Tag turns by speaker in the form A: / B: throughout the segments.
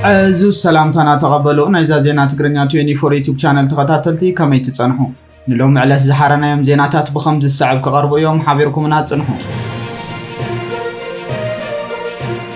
A: عزو السلام تانا تقبلوا نايزا زينات تقرنيا 24 يوتيوب channel تغتاتلتي كمي تتصنحوا نلوم على زحارنا يوم زيناتات بخمس الساعة كغربو يوم حابيركم ناتصنحوا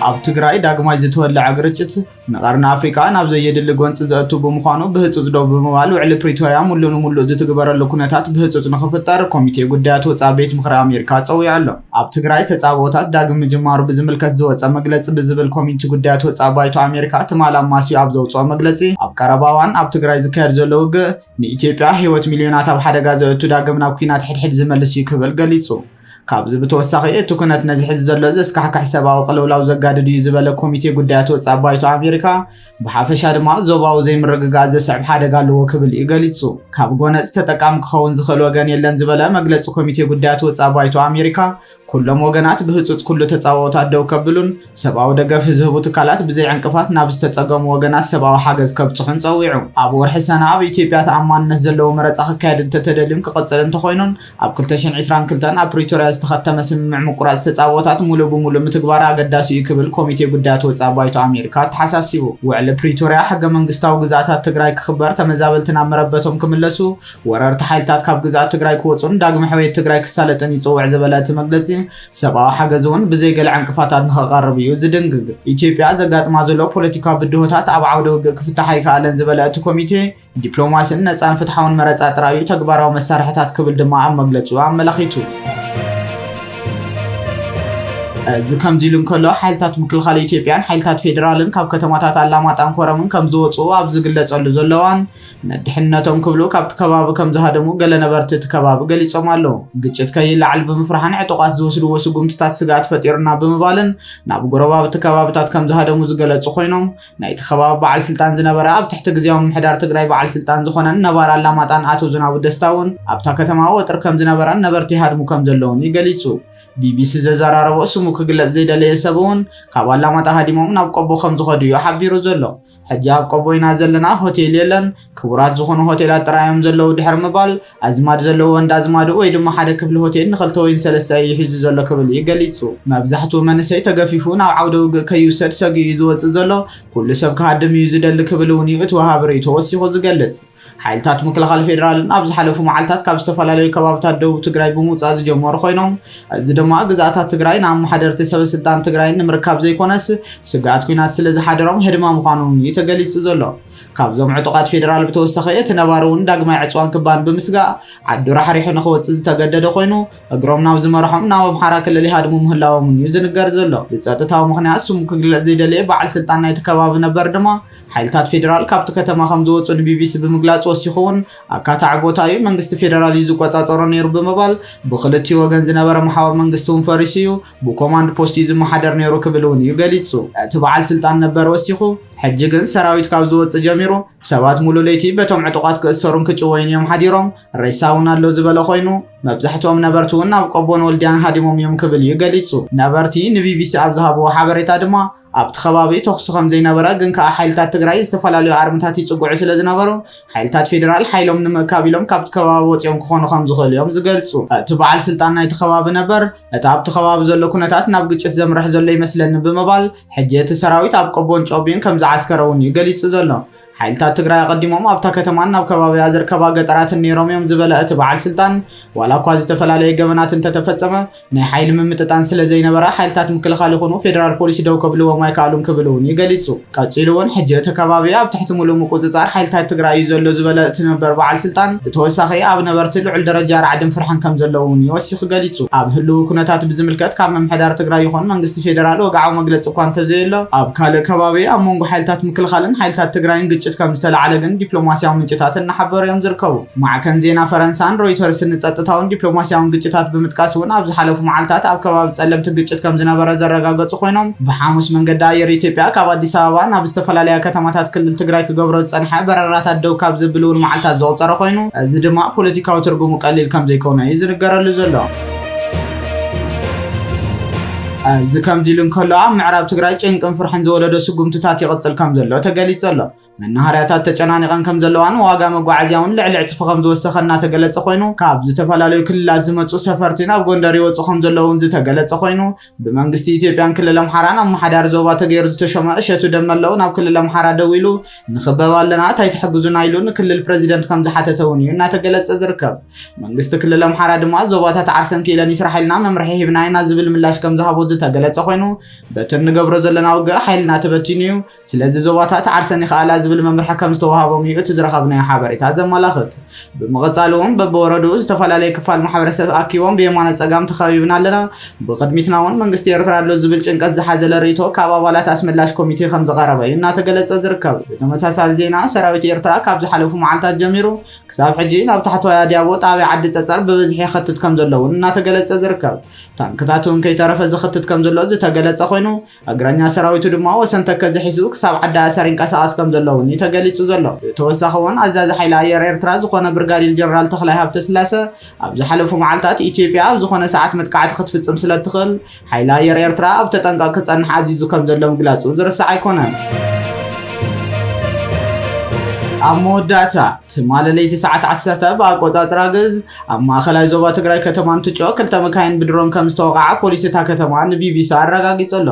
A: ኣብ ትግራይ ዳግማይ ዝተወልዐ ግጭት ንቀርና ኣፍሪካ ናብ ዘየድሊ ጎንጽ ዘእቱ ብምዃኑ ብህጹጽ ደው ብምባል ውዕሊ ፕሪቶሪያ ሙሉእ ዝትግበረሉ ኩነታት ብህጹጽ ንኽፍጠር ኮሚቴ ጉዳያት ወጻኢ ቤት ምክሪ ኣሜሪካ ጸዊዑ ኣሎ። ኣብ ትግራይ ተጻዋታት ዳግም ምጅማሩ ብዝምልከት ዝወጸ መግለጺ ብዝብል ኮሚቴ ጉዳያት ወጻኢ ባይቶ ኣሜሪካ ትማል ኣማስዩ ኣብ ዘውጽኦ መግለጺ ኣብ ቀረባዋን ኣብ ትግራይ ዝካየድ ዘሎ ውግእ ንኢትዮጵያ ህይወት ሚልዮናት ኣብ ሓደጋ ዘእቱ ዳግም ናብ ኩናት ሕድሕድ ዝመልስ እዩ ክብል ገሊጹ። ካብዚ ብተወሳኺ እቲ ኩነት ነዚ ሕዚ ዘሎ ዘስካሕካሕ ሰብኣዊ ቅልውላው ዘጋድድ እዩ ዝበለ ኮሚቴ ጉዳያት ወጻኢ ባይቶ ኣሜሪካ ብሓፈሻ ድማ ዞባዊ ዘይምርግጋእ ዘስዕብ ሓደጋ ኣለዎ ክብል እዩ ገሊጹ። ካብ ጎነፅ ተጠቃሚ ክኸውን ዝኽእል ወገን የለን ዝበለ መግለፂ ኮሚቴ ጉዳያት ወጻኢ ባይቶ ኣሜሪካ ኩሎም ወገናት ብህጹጽ ኩሉ ተጻዋታት ደው ከብሉን ሰብኣዊ ደገፍ ዝህቡ ትካላት ብዘይ ዕንቅፋት ናብ ዝተጸገሙ ወገናት ሰብኣዊ ሓገዝ ከብጽሑን ጸዊዑ። ኣብ ወርሒ ሰነ ኣብ ኢትዮጵያ ተኣማንነት ዘለዎ መረጻ ክካየድ እንተተደልዩን ክቕጽል እንተኾይኑን ኣብ 2022 ኣብ ፕሪቶሪያ ዝተኸተመ ስምምዕ ምቁራጽ ተጻዋታት ሙሉእ ብምሉእ ምትግባር ኣገዳሲ እዩ ክብል ኮሚቴ ጉዳያት ወጻኢ ባይቶ ኣሜሪካ ተሓሳሲቡ። ውዕሊ ፕሪቶሪያ ሕገ መንግስታዊ ግዛኣታት ትግራይ ክኽበር ተመዛበልቲ ናብ መረበቶም ክምለሱ ወረርቲ ሓይልታት ካብ ግዛኣት ትግራይ ክወጹን ዳግሚ ሕውየት ትግራይ ክሳለጥን ይጽውዕ ዝበለ እቲ መግለጺ ሰብኣዊ ሓገዝ እውን ብዘይ ገለ ዕንቅፋታት ንኽቐርብ እዩ ዝድንግግ። ኢትዮጵያ ዘጋጥማ ዘሎ ፖለቲካዊ ብድሆታት ኣብ ዓውደ ውግእ ክፍታሕ ኣይከኣለን ዝበለ እቲ ኮሚቴ ዲፕሎማስን ነፃን ፍትሓውን መረፃ ጥራይ እዩ ተግባራዊ መሳርሕታት ክብል ድማ ኣብ መግለጹ ኣመላኺቱ። እዚ ከምዚ ኢሉ እንከሎ ሓይልታት ምክልኻል ኢትዮጵያን ሓይልታት ፌደራልን ካብ ከተማታት ኣላማጣን ኮረምን ከም ዝወፁ ኣብ ዝግለጸሉ ዘለዋን ንድሕንነቶም ክብሉ ካብቲ ከባቢ ከም ዝሃደሙ ገለ ነበርቲ እቲ ከባቢ ገሊጾም ኣለዉ። ግጭት ከይለዓል ብምፍራሕን ዕጡቓት ዝወስድዎ ስጉምትታት ስጋት ፈጢሩና ብምባልን ናብ ጎረባብቲ ከባቢታት ከም ዝሃደሙ ዝገለጹ ኮይኖም ናይቲ ከባቢ በዓል ስልጣን ዝነበረ ኣብ ትሕቲ ግዜያዊ ምምሕዳር ትግራይ በዓል ስልጣን ዝኾነን ነባር ኣላማጣን ኣቶ ዝናቡ ደስታ እውን ኣብታ ከተማ ወጥር ከም ዝነበረን ነበርቲ ይሃድሙ ከም ዘለውን ይገሊጹ። ቢቢሲ ዘዘራረቦ ስሙ ክግለጽ ዘይደለየ ሰብ እውን ካብ ኣላማጣ ሃዲሞም ናብ ቆቦ ከም ዝኸዱ እዩ ሓቢሩ ዘሎ። ሕጂ ኣብ ቆቦ ኢና ዘለና ሆቴል የለን ክቡራት ዝኾኑ ሆቴላት ጥራዮም ዘለዉ ድሕሪ ምባል ኣዝማድ ዘለዎ ወንድ ኣዝማዱ ወይ ድማ ሓደ ክፍሊ ሆቴል ንኽልተ ወይ ንሰለስተ እዩ ሒዙ ዘሎ ክብል እዩ ገሊጹ። መብዛሕትኡ መንእሰይ ተገፊፉ ናብ ዓውደ ውግእ ከይውሰድ ሰጊኡ እዩ ዝወፅእ ዘሎ ኩሉ ሰብ ክሃድም እዩ ዝደሊ ክብል እውን እዩ እቲ ወሃቢ ርእይቶ ወሲኹ ዝገልጽ። ሓይልታት ምክልኻል ፌደራልን ኣብ ዝሓለፉ መዓልታት ካብ ዝተፈላለዩ ከባቢታት ደቡብ ትግራይ ብምውፃእ ዝጀመሩ ኮይኖም እዚ ድማ ግዛኣታት ትግራይ ናብ ማሕደርቲ ሰበ ስልጣን ትግራይ ንምርካብ ዘይኮነስ ስጋኣት ኩናት ስለ ዝሓደሮም ህድማ ምዃኑ እዩ ተገሊጹ ዘሎ። ካብዞም ዕጡቓት ፌደራል ብተወሳኺ እቲ ነባሪ እውን ዳግማይ ዕፅዋን ክባን ብምስጋእ ዓዱ ራሕሪሑ ንኽወፅእ ዝተገደደ ኮይኑ እግሮም ናብ ዝመርሖም ናብ ኣምሓራ ክልል ይሃድሙ ምህላዎም እዩ ዝንገር ዘሎ። ብፀጥታዊ ምኽንያት ስሙ ክግለጽ ዘይደለየ በዓል ስልጣን ናይቲ ከባቢ ነበር ድማ ሓይልታት ፌደራል ካብቲ ከተማ ከም ዝወፁ ንቢቢሲ ብምግላጽ ወሲኹ እውን ኣካታዕ ቦታ እዩ መንግስቲ ፌደራል እዩ ዝቆፃፀሮ ነይሩ ብምባል ብክልቲኡ ወገን ዝነበረ ማሕበር መንግስቲ እውን ፈሪሱ እዩ ብኮማንድ ፖስት እዩ ዝመሓደር ነይሩ ክብል እውን እዩ ገሊጹ። እቲ በዓል ስልጣን ነበር ወሲኹ ሕጂ ግን ሰራዊት ካብ ዝወፅእ ጀሚሩ ሰባት ሙሉእ ለይቲ በቶም ዕጡቓት ክእሰሩን ክጭወይን እዮም ሓዲሮም ሬሳ እውን ኣሎ ዝበለ ኮይኑ መብዛሕትኦም ነበርቲ እውን ኣብ ቆቦን ወልድያን ሃዲሞም እዮም ክብል እዩ ገሊጹ። ነበርቲ ንቢቢሲ ኣብ ዝሃብዎ ሓበሬታ ድማ ኣብቲ ከባቢ ተኽሲ ከም ዘይነበረ ግን ከዓ ሓይልታት ትግራይ ዝተፈላለዩ ኣርምታት ይጽጉዑ ስለ ዝነበሩ ሓይልታት ፌደራል ሓይሎም ንምእካብ ኢሎም ካብቲ ከባቢ ወፂኦም ክኾኑ ከም ዝኽእሉ እዮም ዝገልጹ። እቲ በዓል ስልጣን ናይቲ ከባቢ ነበር እቲ ኣብቲ ከባቢ ዘሎ ኩነታት ናብ ግጭት ዘምርሕ ዘሎ ይመስለኒ ብምባል ሕጂ እቲ ሰራዊት ኣብ ቆቦን ጮቢን ከም ዝዓስከረ እውን እዩ ገሊጹ ዘሎ። ሓይልታት ትግራይ ቀዲሞም ኣብታ ከተማን ናብ ከባቢያ ዝርከባ ገጠራትን ነይሮም እዮም ዝበለ እቲ በዓል ስልጣን ዋላ እኳ ዝተፈላለየ ገበናት እንተተፈጸመ ናይ ሓይሊ ምምጥጣን ስለ ዘይነበረ ሓይልታት ምክልኻል ይኹኑ ፌደራል ፖሊስ ደው ከብልዎም ኣይከኣሉን ክብል እውን ይገሊጹ። ቀፂሉ እውን ሕጂ እቲ ከባቢ ኣብ ትሕቲ ሙሉእ ምቁፅጻር ሓይልታት ትግራይ እዩ ዘሎ ዝበለ እቲ ነበር በዓል ስልጣን ብተወሳኺ ኣብ ነበርቲ ልዑል ደረጃ ራዕድን ፍርሕን ከም ዘለዎ እውን ይወሲኹ ገሊጹ። ኣብ ህልው ኩነታት ብዝምልከት ካብ ምምሕዳር ትግራይ ይኹን መንግስቲ ፌደራል ወግዓዊ መግለፂ እኳ እንተዘየሎ ኣብ ካልእ ከባቢ ኣብ መንጎ ሓይልታት ምክልኻልን ሓይልታት ትግራይን ግጭት ከም ዝተለዓለ ግን ዲፕሎማስያዊ ምንጭታት እናሓበሩ እዮም ዝርከቡ። ማዕከን ዜና ፈረንሳን ሮይተርስን ፀጥታውን ዲፕሎማስያውን ግጭታት ብምጥቃስ እውን ኣብ ዝሓለፉ መዓልታት ኣብ ከባቢ ጸለምቲ ግጭት ከም ዝነበረ ዘረጋገጹ ኮይኖም ብሓሙስ መንገዲ ኣየር ኢትዮጵያ ካብ ኣዲስ ኣበባ ናብ ዝተፈላለያ ከተማታት ክልል ትግራይ ክገብሮ ዝጸንሐ በረራታት ደው ካብ ዝብልውን መዓልታት ዘቑፀረ ኮይኑ እዚ ድማ ፖለቲካዊ ትርጉሙ ቀሊል ከም ዘይኮነ እዩ ዝንገረሉ ዘሎ። ዝከም ዲሉን ከሎ ምዕራብ ትግራይ ጭንቅን ፍርሕን ዝወለዶ ስጉምትታት ይቕፅል ከም ዘሎ ተገሊጹ ኣሎ መናሃርያታት ተጨናኒቐን ከም ዘለዋን ዋጋ መጓዓዝያውን ልዕሊ ዕፅፊ ከም ዝወሰኸ እናተገለጸ ኮይኑ ካብ ዝተፈላለዩ ክልላት ዝመጹ ሰፈርቲ ናብ ጎንደር ይወጹ ከም ዘለውን ዝተገለጸ ኮይኑ ብመንግስቲ ኢትዮጵያን ክልል ኣምሓራን ኣመሓዳሪ ዞባ ተገይሩ ዝተሾመ እሸቱ ደመለው ናብ ክልል ኣምሓራ ደው ኢሉ ንኽበብ ኣለና እንታይ ትሕግዙና ኢሉ ንክልል ፕሬዚደንት ከም ዝሓተተ እውን እዩ እናተገለጸ ዝርከብ መንግስቲ ክልል ኣምሓራ ድማ ዞባታት ዓርሰን ክኢለን ይስራሕ ኢልና መምርሒ ሂብና ኢና ዝብል ምላሽ ከም ዝሃቦ ዝተገለጸ ኮይኑ በቲ ንገብሮ ዘለና ውግእ ሓይልና ተበቲኑ እዩ ስለዚ ዞባታት ዓርሰን ይኽኣላ ዝብል መምርሒ ከም ዝተዋሃቦም እዩ እቲ ዝረኸብናዮ ሓበሬታ ዘመላኽት ብምቕጻል እውን በብወረዱ ዝተፈላለዩ ክፋል ማሕበረሰብ ኣኪቦም ብየማነ ፀጋም ተኸቢብና ኣለና ብቅድሚትና እውን መንግስቲ ኤርትራ ኣሎ ዝብል ጭንቀት ዝሓዘለ ርእይቶ ካብ ኣባላት ኣስመላሽ ኮሚቴ ከም ዝቐረበ እዩ እናተገለጸ ዝርከብ ብተመሳሳሊ ዜና ሰራዊት ኤርትራ ካብ ዝሓለፉ መዓልታት ጀሚሩ ክሳብ ሕጂ ናብ ታሕተዋይ ኣድያቦ ጣብያ ዓዲ ፀፀር ብበዝሒ ይኸትት ከም ዘሎ እውን እናተገለጸ ዝርከብ ታንክታት እውን ከይተረፈ ዝኽትት ከም ዘሎ ዝተገለጸ ኮይኑ እግረኛ ሰራዊቱ ድማ ወሰን ተከዘ ሒዙ ክሳብ ዓዲ ኣሰር ይንቀሳቐስ ከም ዘሎ እውን ተገሊጹ ዘሎ ተወሳኺ እውን ኣዛዚ ሓይሊ ኣየር ኤርትራ ዝኾነ ብርጋዴር ጀነራል ተኽላይ ሃብተስላሴ ኣብ ዝሓለፉ መዓልታት ኢትዮጵያ ኣብ ዝኾነ ሰዓት መጥቃዕቲ ክትፍጽም ስለትኽእል ሓይሊ ኣየር ኤርትራ ኣብ ተጠንቀቕ ክጸንሕ ኣዚዙ ከም ዘሎ ምግላጹ ዝርሳዕ ኣይኮነን ኣብ መወዳእታ ትማለለይቲ ሰዓት 10 ብኣቆጻጽራ ግዝ ኣብ ማእኸላይ ዞባ ትግራይ ከተማ እንትጮ ክልተ መካይን ብድሮን ከም ዝተወቕዓ ፖሊስ እታ ከተማ ንቢቢሲ ኣረጋጊጹ ኣሎ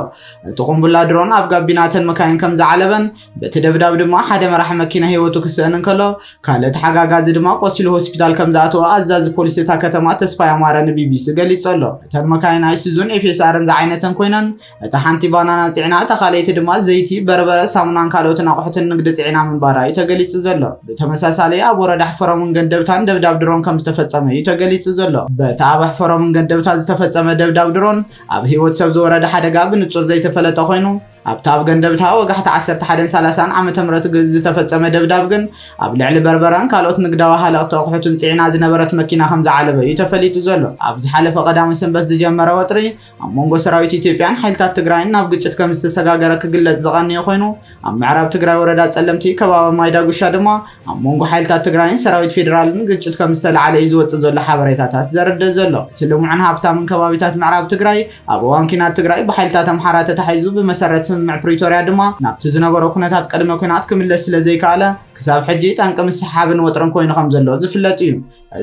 A: እቲ ቁምቡላ ድሮን ኣብ ጋቢናተን መካይን ከም ዝዓለበን በቲ ደብዳብ ድማ ሓደ መራሒ መኪና ሂወቱ ክስእን እንከሎ ካልእ ተሓጋጋዚ ድማ ቆሲሉ ሆስፒታል ከም ዝኣተወ ኣዛዚ ፖሊስ እታ ከተማ ተስፋይ ኣማረ ንቢቢሲ ገሊጹ ኣሎ እተን መካይን ኣይሱዙን ኤፌስኣርን ዝዓይነተን ኮይነን እታ ሓንቲ ባናና ጽዕና እታ ካልአይቲ ድማ ዘይቲ በርበረ ሳሙናን ካልኦትን ኣቑሑትን ንግዲ ጽዕና ምንባራ እዩ ተገሊጹ ዘሎ ብተመሳሳሊ ኣብ ወረዳ ሕፈሮምን ገንደብታን ደብዳብ ድሮን ከም ዝተፈጸመ እዩ ተገሊጹ ዘሎ በቲ ኣብ ሕፈሮምን ገንደብታን ዝተፈጸመ ደብዳብ ድሮን ኣብ ሂወት ሰብ ዝወረደ ሓደጋ ብንጹር ዘይተፈለጠ ኮይኑ ኣብታ ኣብ ገንደብታ ወጋሕቲ 1130 ዓመተ ምህረት ዝተፈጸመ ደብዳብ ግን ኣብ ልዕሊ በርበራን ካልኦት ንግዳዊ ሃለቕቲ ኣቑሑትን ጽዕና ዝነበረት መኪና ከም ዝዓለበ እዩ ተፈሊጡ ዘሎ ኣብ ዝሓለፈ ቀዳሚ ሰንበት ዝጀመረ ወጥሪ ኣብ መንጎ ሰራዊት ኢትዮጵያን ሓይልታት ትግራይን ናብ ግጭት ከም ዝተሰጋገረ ክግለጽ ዝቐንየ ኮይኑ ኣብ ምዕራብ ትግራይ ወረዳ ጸለምቲ ከባቢ ማይዳጉሻ ድማ ኣብ መንጎ ሓይልታት ትግራይን ሰራዊት ፌደራልን ግጭት ከም ዝተለዓለ እዩ ዝወጽእ ዘሎ ሓበሬታታት ዘርድእ ዘሎ እቲ ልሙዕን ሃብታምን ከባቢታት ምዕራብ ትግራይ ኣብ እዋን ኩናት ትግራይ ብሓይልታት ኣምሓራ ተታሒዙ ብመሰረት ስምምዕ ፕሪቶሪያ ድማ ናብቲ ዝነበረ ኩነታት ቅድመ ኩናት ክምለስ ስለዘይከኣለ ክሳብ ሕጂ ጠንቂ ምስሓብን ወጥርን ኮይኑ ከም ዘሎ ዝፍለጥ እዩ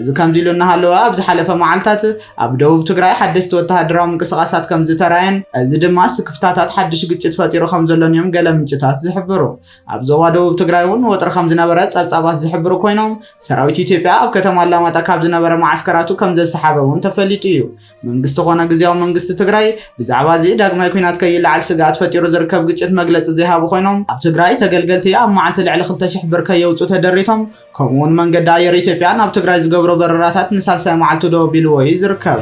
A: እዚ ከምዚ ኢሉ እናሃለወ ኣብ ዝሓለፈ መዓልታት ኣብ ደቡብ ትግራይ ሓደስቲ ወተሃደራዊ ምንቅስቓሳት ከም ዝተራየን እዚ ድማ ስክፍታታት ሓድሽ ግጭት ፈጢሩ ከም ዘሎን እዮም ገለ ምንጭታት ዝሕብሩ ኣብ ዞባ ደቡብ ትግራይ እውን ወጥሪ ከም ዝነበረ ጸብጻባት ዝሕብሩ ኮይኖም ሰራዊት ኢትዮጵያ ኣብ ከተማ ኣላማጣ ካብ ዝነበረ ማዓስከራቱ ከም ዘሰሓበ እውን ተፈሊጡ እዩ መንግስቲ ኮነ ግዝያዊ መንግስቲ ትግራይ ብዛዕባ እዚ ዳግማይ ኩናት ከይለዓል ስጋኣት ፈጢሩ ዝርከብ ግጭት መግለፂ ዘይሃቡ ኮይኖም ኣብ ትግራይ ተገልገልቲ ኣብ መዓልቲ ልዕሊ 2000 ብር ከየውፅኡ ተደሪቶም ከምኡውን መንገዲ ኣየር ኢትዮጵያ ናብ ትግራይ ዝገብሮ በረራታት ንሳልሳይ መዓልቱ ደው ኣቢልዎ እዩ ዝርከብ